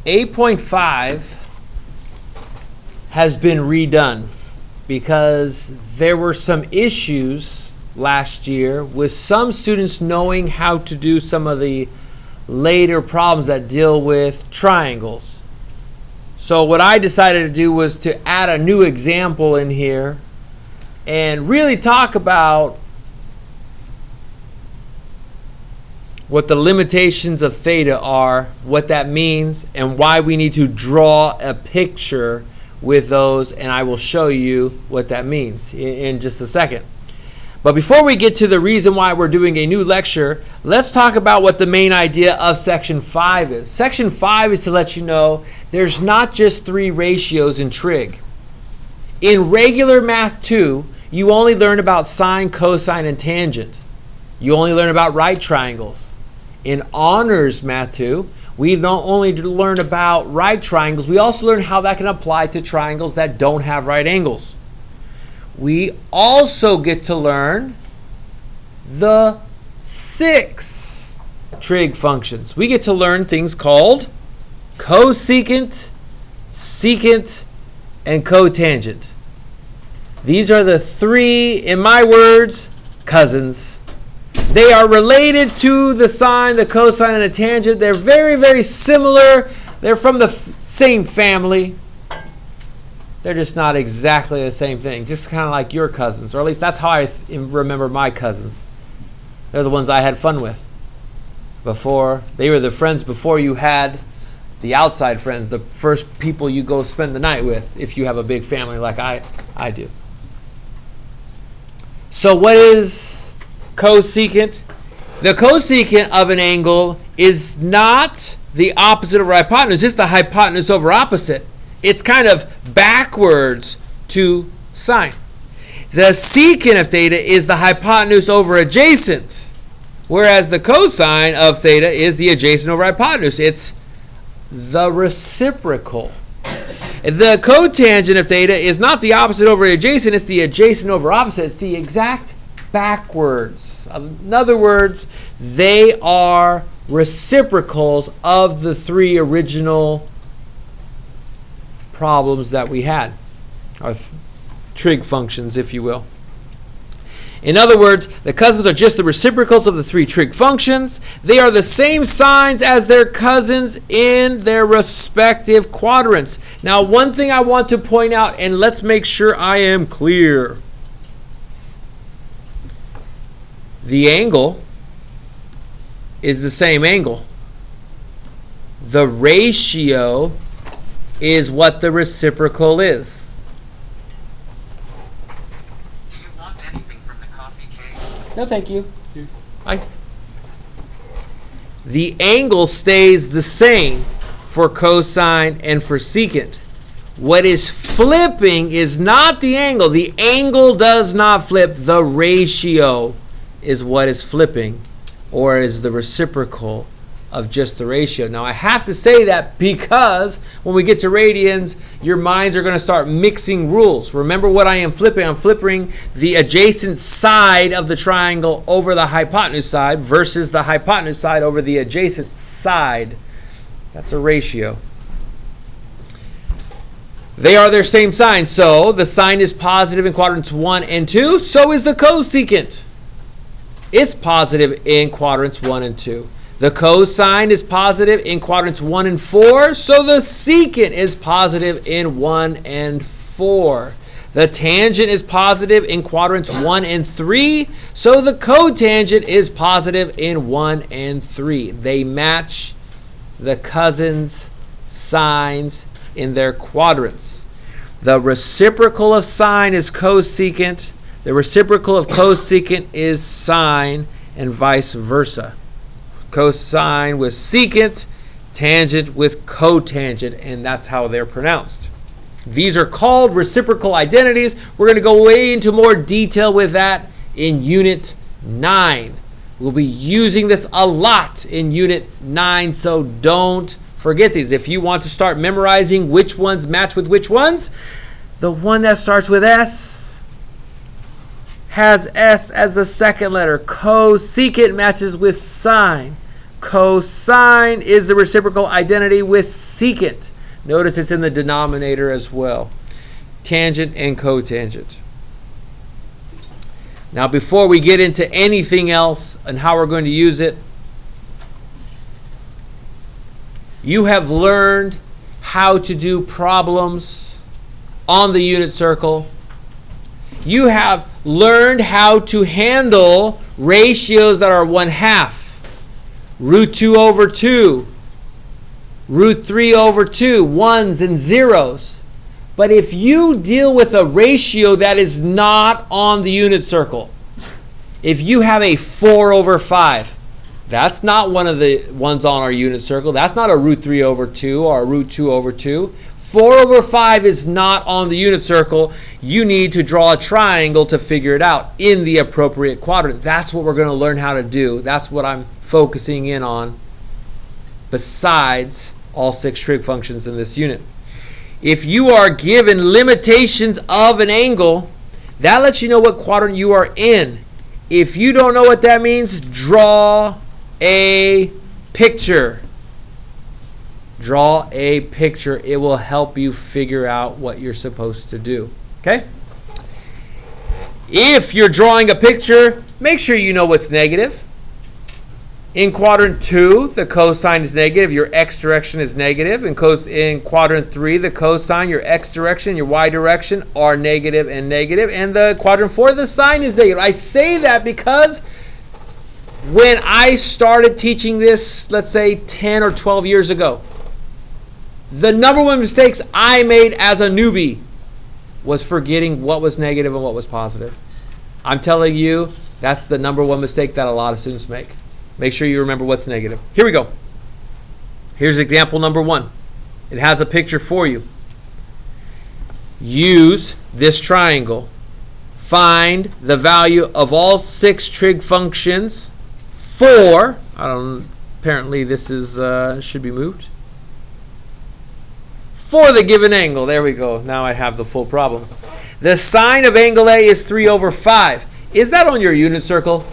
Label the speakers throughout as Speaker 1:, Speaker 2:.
Speaker 1: 8.5 has been redone because there were some issues last year with some students knowing how to do some of the later problems that deal with triangles. So what I decided to do was to add a new example in here and really talk about what the limitations of theta are, what that means, and why we need to draw a picture with those, and I will show you what that means in just a second. But before we get to the reason why we're doing a new lecture, let's talk about what the main idea of Section 5 is. Section 5 is to let you know there's not just three ratios in trig. In regular Math 2, you only learn about sine, cosine, and tangent. You only learn about right triangles. In Honors Math 2, we don't only learn about right triangles, we also learn how that can apply to triangles that don't have right angles. We also get to learn the 6 trig functions. We get to learn things called cosecant, secant, and cotangent. These are the three, in my words, cousins. They are related to the sine, the cosine, and the tangent. They're very, very similar. They're from the same family. They're just not exactly the same thing. Just kind of like your cousins, or at least that's how I remember my cousins. They're the ones I had fun with before. They were the friends before you had the outside friends, the first people you go spend the night with if you have a big family like I do. So what is cosecant? The cosecant of an angle is not the opposite over hypotenuse. It's the hypotenuse over opposite. It's kind of backwards to sine. The secant of theta is the hypotenuse over adjacent, whereas the cosine of theta is the adjacent over hypotenuse. It's the reciprocal. The cotangent of theta is not the opposite over adjacent. It's the adjacent over opposite. It's the exact backwards. In other words, they are reciprocals of the three original problems that we had, or trig functions, if you will. In other words, the cousins are just the reciprocals of the three trig functions. They are the same signs as their cousins in their respective quadrants. Now, one thing I want to point out, and let's make sure I am clear. The angle is the same angle. The ratio is what the reciprocal is.
Speaker 2: Do you want anything from the coffee cake?
Speaker 1: No, thank you. The angle stays the same for cosine and for secant. What is flipping is not the angle. The angle does not flip. The ratio is what is flipping, or is the reciprocal of just the ratio. Now, I have to say that because when we get to radians, your minds are going to start mixing rules. Remember what I am flipping. I'm flipping the adjacent side of the triangle over the hypotenuse side versus the hypotenuse side over the adjacent side. That's a ratio. They are their same sign. So the sine is positive in quadrants 1 and 2. So is the cosecant. It's positive in quadrants 1 and 2. The cosine is positive in quadrants 1 and 4, so the secant is positive in 1 and 4. The tangent is positive in quadrants 1 and 3, so the cotangent is positive in 1 and 3. They match the cousins' signs in their quadrants. The reciprocal of sine is cosecant. The reciprocal of cosecant is sine, and vice versa. Cosine with secant, tangent with cotangent, and that's how they're pronounced. These are called reciprocal identities. We're going to go way into more detail with that in Unit 9. We'll be using this a lot in Unit 9, so don't forget these. If you want to start memorizing which ones match with which ones, the one that starts with S has S as the second letter. Cosecant matches with sine. Cosine is the reciprocal identity with secant. Notice it's in the denominator as well. Tangent and cotangent. Now, before we get into anything else and how we're going to use it, you have learned how to do problems on the unit circle. You have learned how to handle ratios that are 1/2, root 2 over 2, root 3 over 2, ones and zeros. But if you deal with a ratio that is not on the unit circle, if you have a 4 over 5, that's not one of the ones on our unit circle. That's not a root 3 over 2 or a root 2 over 2. 4 over 5 is not on the unit circle. You need to draw a triangle to figure it out in the appropriate quadrant. That's what we're going to learn how to do. That's what I'm focusing in on besides all 6 trig functions in this unit. If you are given limitations of an angle, that lets you know what quadrant you are in. If you don't know what that means, draw a picture. Draw a picture. It will help you figure out what you're supposed to do. Okay? If you're drawing a picture, make sure you know what's negative. In quadrant 2, the cosine is negative. Your x direction is negative. In quadrant 3, the cosine, your x direction, your y direction are negative and negative. And the quadrant 4, the sine is negative. I say that because when I started teaching this, let's say 10 or 12 years ago, the number one mistakes I made as a newbie was forgetting what was negative and what was positive. I'm telling you, that's the number one mistake that a lot of students make. Make sure you remember what's negative. Here we go. Here's example number 1. It has a picture for you. Use this triangle. Find the value of all 6 trig functions for, apparently this is should be moved. For the given angle. There we go. Now I have the full problem. The sine of angle A is 3 over 5. Is that on your unit circle?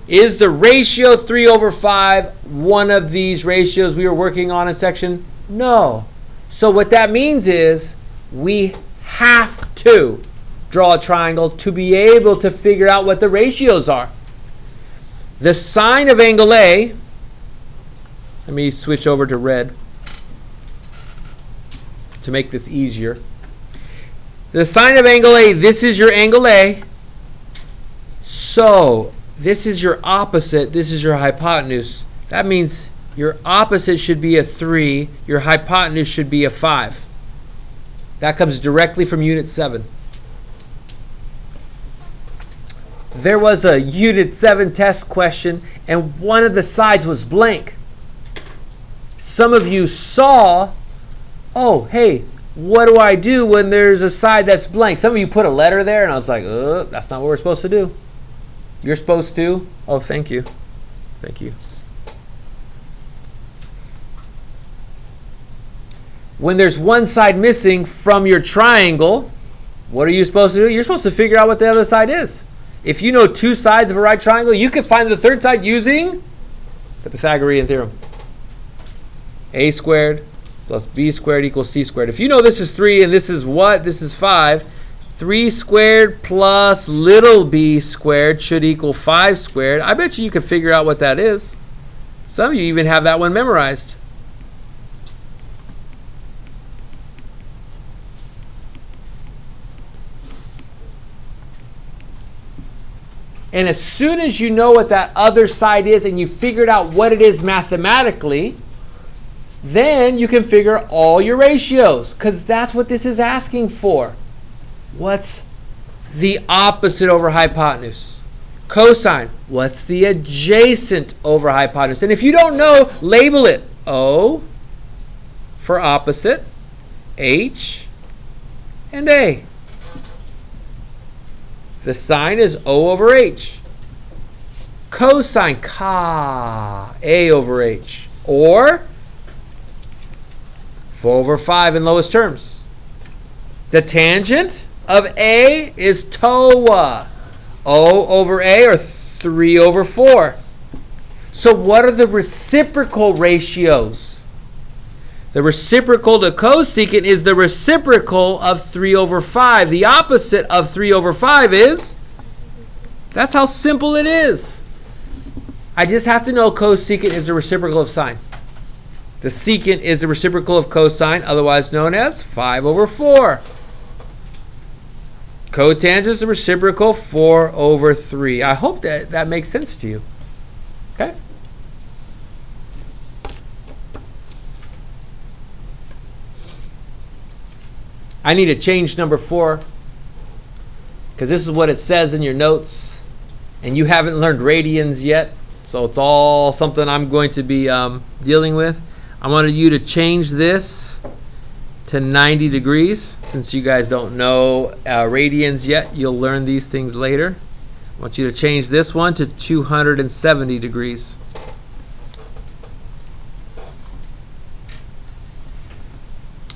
Speaker 1: Is the ratio 3 over 5 one of these ratios we were working on in section? No. So what that means is we have to draw a triangle to be able to figure out what the ratios are. The sine of angle A, let me switch over to red to make this easier. The sine of angle A, this is your angle A. So this is your opposite, this is your hypotenuse. That means your opposite should be a 3, your hypotenuse should be a 5. That comes directly from Unit 7. There was a Unit 7 test question, and one of the sides was blank. Some of you saw, oh, hey, what do I do when there's a side that's blank? Some of you put a letter there, and I was like, that's not what we're supposed to do. You're supposed to, oh, thank you. Thank you. When there's one side missing from your triangle, what are you supposed to do? You're supposed to figure out what the other side is. If you know 2 sides of a right triangle, you can find the third side using the Pythagorean theorem. A squared plus b squared equals c squared. If you know this is 3 and this is what? This is 5. 3 squared plus little b squared should equal 5 squared. I bet you can figure out what that is. Some of you even have that one memorized. And as soon as you know what that other side is and you figured out what it is mathematically, then you can figure all your ratios, because that's what this is asking for. What's the opposite over hypotenuse? Cosine. What's the adjacent over hypotenuse? And if you don't know, label it O for opposite, H, and A. The sine is O over H. Cosine, ka, A over H. Or 4 over 5 in lowest terms. The tangent of A is TOA. O over A, or 3 over 4. So what are the reciprocal ratios? The reciprocal to cosecant is the reciprocal of 3 over 5. The opposite of 3 over 5 is? That's how simple it is. I just have to know cosecant is the reciprocal of sine. The secant is the reciprocal of cosine, otherwise known as 5 over 4. Cotangent is the reciprocal 4 over 3. I hope that makes sense to you. Okay? I need to change number 4 because this is what it says in your notes, and you haven't learned radians yet, so it's all something I'm going to be dealing with. I wanted you to change this to 90 degrees. Since you guys don't know radians yet, you'll learn these things later. I want you to change this one to 270 degrees.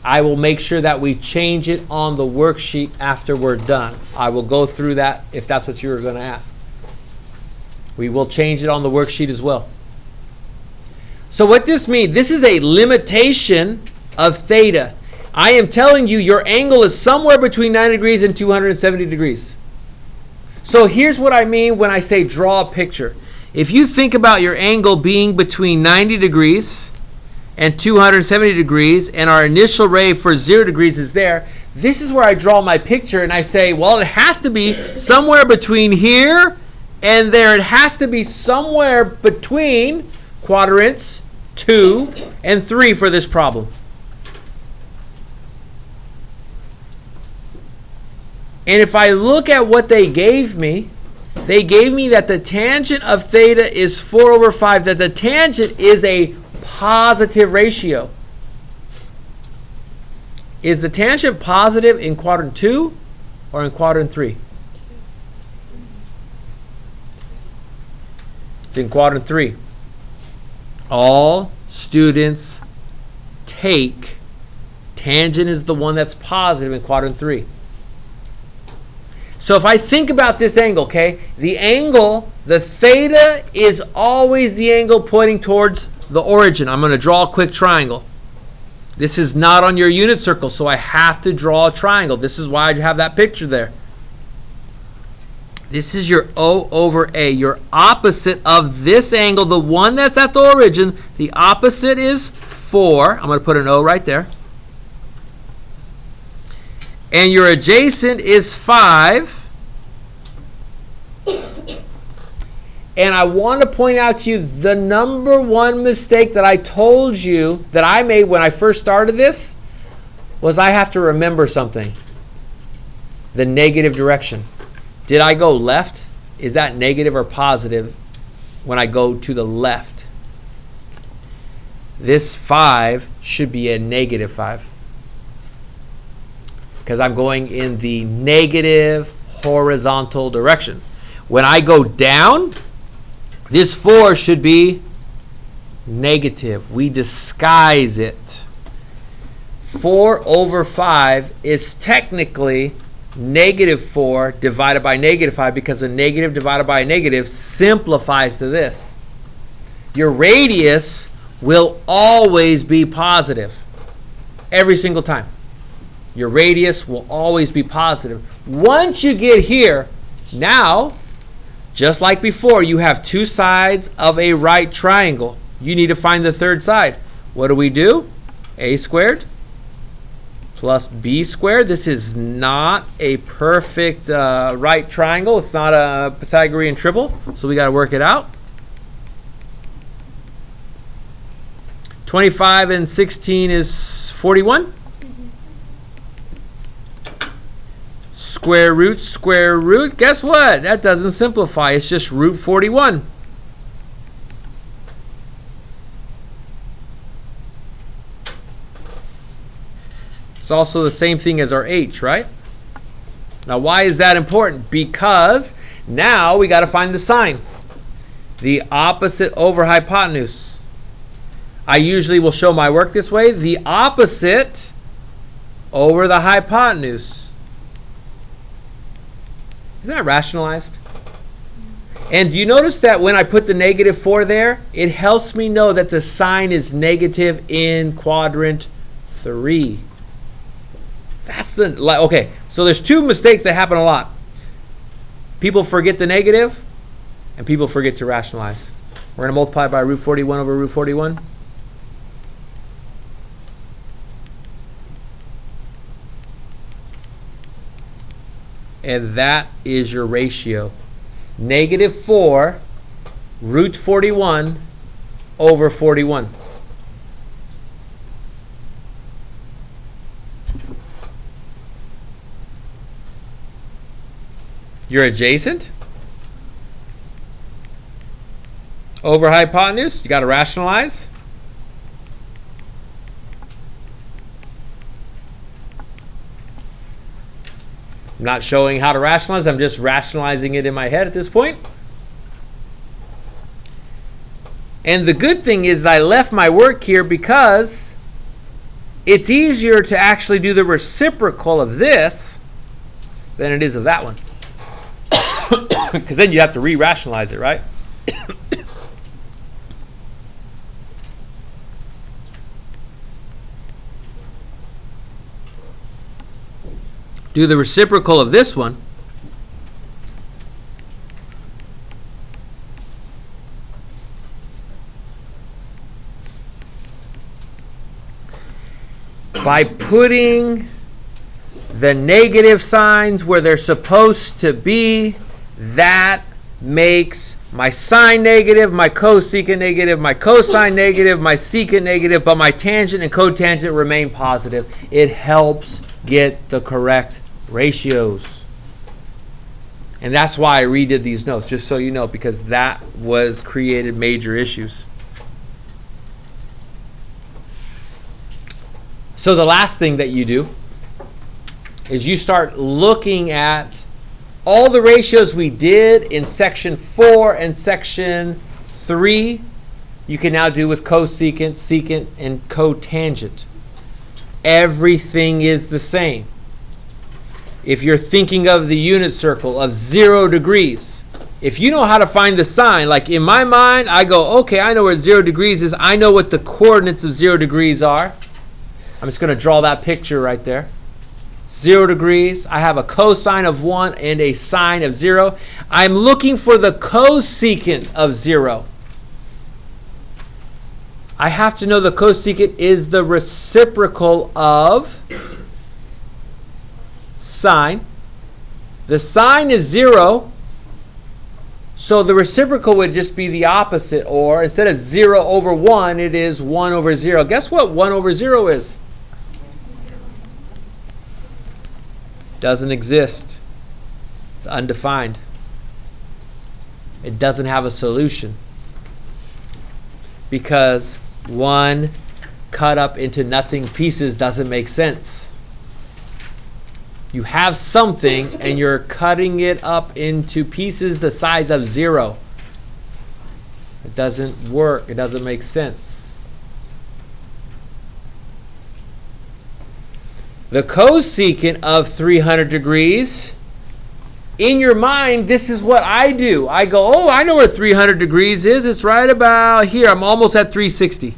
Speaker 1: I will make sure that we change it on the worksheet after we're done. I will go through that if that's what you were going to ask. We will change it on the worksheet as well. So what this means, this is a limitation of theta. I am telling you your angle is somewhere between 90 degrees and 270 degrees. So here's what I mean when I say draw a picture. If you think about your angle being between 90 degrees and 270 degrees, and our initial ray for 0 degrees is there, this is where I draw my picture and I say, well, it has to be somewhere between here and there. It has to be somewhere between quadrants 2 and 3 for this problem. And if I look at what they gave me that the tangent of theta is 4 over 5, that the tangent is a positive ratio. Is the tangent positive in quadrant 2 or in quadrant 3? It's in quadrant 3. All students take tangent is the one that's positive in quadrant 3. So if I think about this angle, okay, the angle, the theta is always the angle pointing towards the origin. I'm going to draw a quick triangle. This is not on your unit circle, so I have to draw a triangle. This is why I have that picture there. This is your O over A, your opposite of this angle, the one that's at the origin. The opposite is 4. I'm going to put an O right there. And your adjacent is 5. And I want to point out to you the number one mistake that I told you that I made when I first started this was I have to remember something. The negative direction. Did I go left? Is that negative or positive when I go to the left? This 5 should be a negative 5. Because I'm going in the negative horizontal direction. When I go down, this 4 should be negative. We disguise it. 4 over 5 is technically negative 4 divided by negative 5 because a negative divided by a negative simplifies to this. Your radius will always be positive. Every single time. Your radius will always be positive. Once you get here, now, just like before, you have two sides of a right triangle. You need to find the third side. What do? A squared plus B squared. This is not a perfect right triangle. It's not a Pythagorean triple, so we got to work it out. 25 and 16 is 41. Square root. Guess what? That doesn't simplify. It's just root 41. It's also the same thing as our h, right? Now, why is that important? Because now we got to find the sine. The opposite over hypotenuse. I usually will show my work this way. The opposite over the hypotenuse. Is that rationalized? And do you notice that when I put the -4 there, it helps me know that the sign is negative in quadrant 3. That's the, okay, so there's two mistakes that happen a lot. People forget the negative, and people forget to rationalize. We're going to multiply by root 41 over root 41. And that is your ratio. -4 root 41 over 41. You're adjacent over hypotenuse. You got to rationalize. I'm not showing how to rationalize. I'm just rationalizing it in my head at this point. And the good thing is I left my work here because it's easier to actually do the reciprocal of this than it is of that one. Because then you have to re-rationalize it, right? Do the reciprocal of this one. By putting the negative signs where they're supposed to be, that makes my sine negative, my cosecant negative, my cosine negative, my secant negative, but my tangent and cotangent remain positive. It helps get the correct ratios. And that's why I redid these notes, just so you know, because that was created major issues. So the last thing that you do is you start looking at all the ratios we did in section 4 and section 3. You can now do with cosecant, secant, and cotangent. Everything is the same. If you're thinking of the unit circle of 0 degrees, if you know how to find the sign, like in my mind, I go, okay, I know where 0 degrees is. I know what the coordinates of 0 degrees are. I'm just going to draw that picture right there. 0 degrees. I have a cosine of 1 and a sine of 0. I'm looking for the cosecant of 0. I have to know the cosecant is the reciprocal of sine. The sine is 0, so the reciprocal would just be the opposite, or instead of 0 over 1, it is 1 over 0. Guess what 1 over 0 is? Doesn't exist. It's undefined. It doesn't have a solution because 1 cut up into nothing pieces doesn't make sense. You have something and you're cutting it up into pieces the size of 0. It doesn't work. It doesn't make sense. The cosecant of 300 degrees, in your mind, this is what I do. I go, oh, I know where 300 degrees is. It's right about here. I'm almost at 360.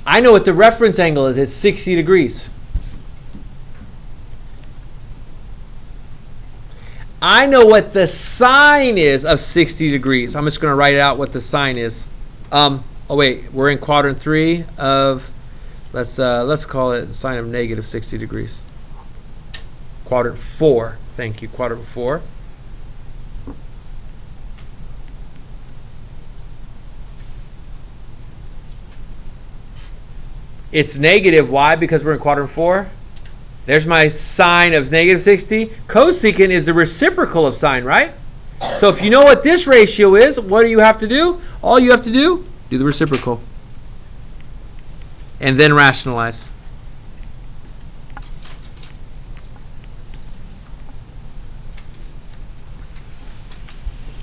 Speaker 1: I know what the reference angle is. It's 60 degrees. I know what the sine is of 60 degrees. I'm just going to write out what the sine is. Oh wait, we're in quadrant 3 of, let's call it sine of negative 60 degrees. Quadrant 4, thank you, quadrant 4. It's negative, why? Because we're in quadrant 4. There's my sine of negative 60. Cosecant is the reciprocal of sine, right? So if you know what this ratio is, what do you have to do? All you have to do the reciprocal. And then rationalize.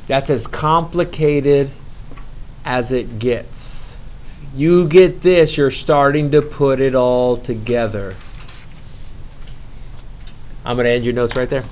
Speaker 1: That's as complicated as it gets. You get this, you're starting to put it all together. I'm going to end your notes right there.